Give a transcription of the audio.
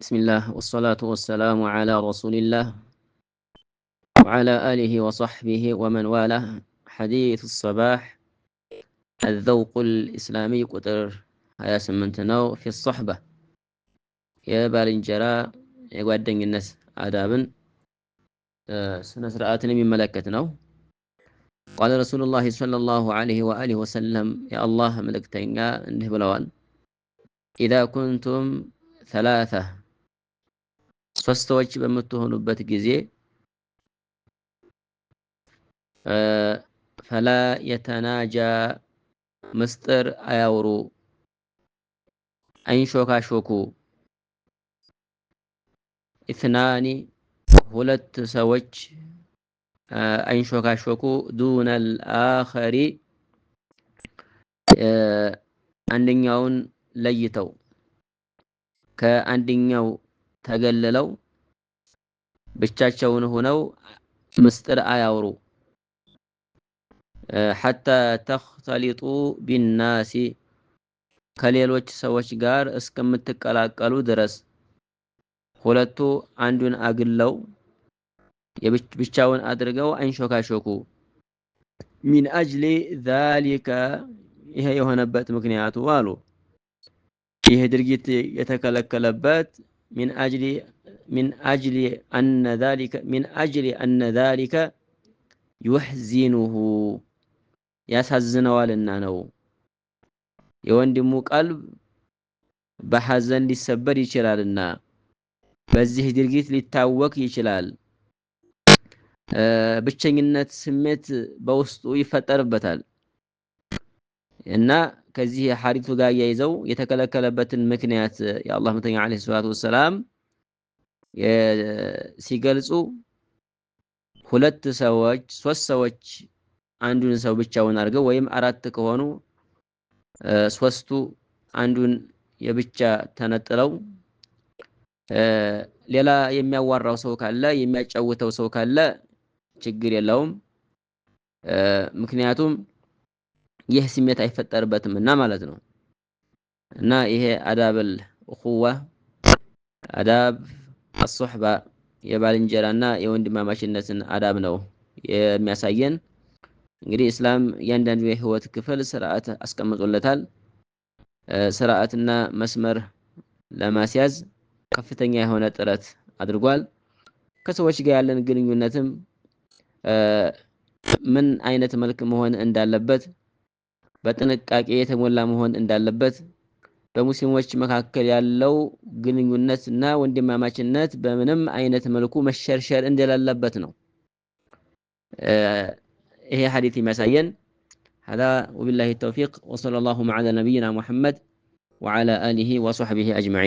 بسم الله والصلاة والسلام على رسول الله وعلى آله وصحبه ومن والاه. حديث الصباح الذوق الإسلامي قطر هيا سمنتناو في الصحبة يا بالنجرا يقعدن الناس آدابن سنسرآتنا من ملكتنا. قال رسول الله صلى الله عليه وآله وسلم يا الله ملكتنا انه بلوان إذا كنتم ثلاثة ሶስቶች በምትሆኑበት ጊዜ ፈላ የተናጃ ምስጢር አያውሩ አይንሾካሾኩ ኢትናኒ ሁለት ሰዎች አይንሾካሾኩ ዱነል አኸሪ አንደኛውን ለይተው ከአንደኛው ተገልለው ብቻቸውን ሆነው ምስጢር አያውሩ حتى تختلطوا بالناس ከሌሎች ሰዎች ጋር እስከምትቀላቀሉ ድረስ ሁለቱ አንዱን አግለው ብቻውን አድርገው አንሾካሾኩ من اجل ذلك ይሄ የሆነበት ምክንያቱ አሉ ይሄ ድርጊት የተከለከለበት من أجل أن ذلك يحزنه ያሳዝነዋልና ነው የወንድሙ ቀልብ በሐዘን ሊሰበር ይችላልና በዚህ ድርጊት ሊታወክ ይችላል ብቸኝነት ስሜት በውስጡ ይፈጠርበታል እና ከዚህ ሐዲሱ ጋር ያይዘው የተከለከለበትን ምክንያት የአላህ መተኛ አለይሂ ሰላቱ ወሰለም ሲገልጹ ሁለት ሰዎች ሶስት ሰዎች አንዱን ሰው ብቻውን አድርገው ወይም አራት ከሆኑ ሶስቱ አንዱን የብቻ ተነጥለው ሌላ የሚያዋራው ሰው ካለ የሚያጫውተው ሰው ካለ ችግር የለውም ምክንያቱም ይህ ስሜት አይፈጠርበትምና ማለት ነው እና ይሄ አዳብል እኹዋ አዳብ الصحبة የባልንጀራና የወንድማማችነትን አዳብ ነው የሚያሳየን እንግዲህ እስላም ያንዳንዱ የህይወት ክፍል ስርዓት አስቀምጦለታል ስርዓትና መስመር ለማስያዝ ከፍተኛ የሆነ ጥረት አድርጓል ከሰዎች ጋር ያለን ግንኙነትም ምን አይነት መልክ መሆን እንዳለበት በጥንቃቄ የተሞላ መሆን እንዳለበት በሙስሊሞች መካከል ያለው ግንኙነትና ወንድማማችነት በምንም አይነት መልኩ መሸርሸር እንደሌለበት ነው ይሄ ሐዲስ የሚያሳየን هذا وبالله التوفيق وصلى الله على نبينا محمد وعلى آله وصحبه أجمعين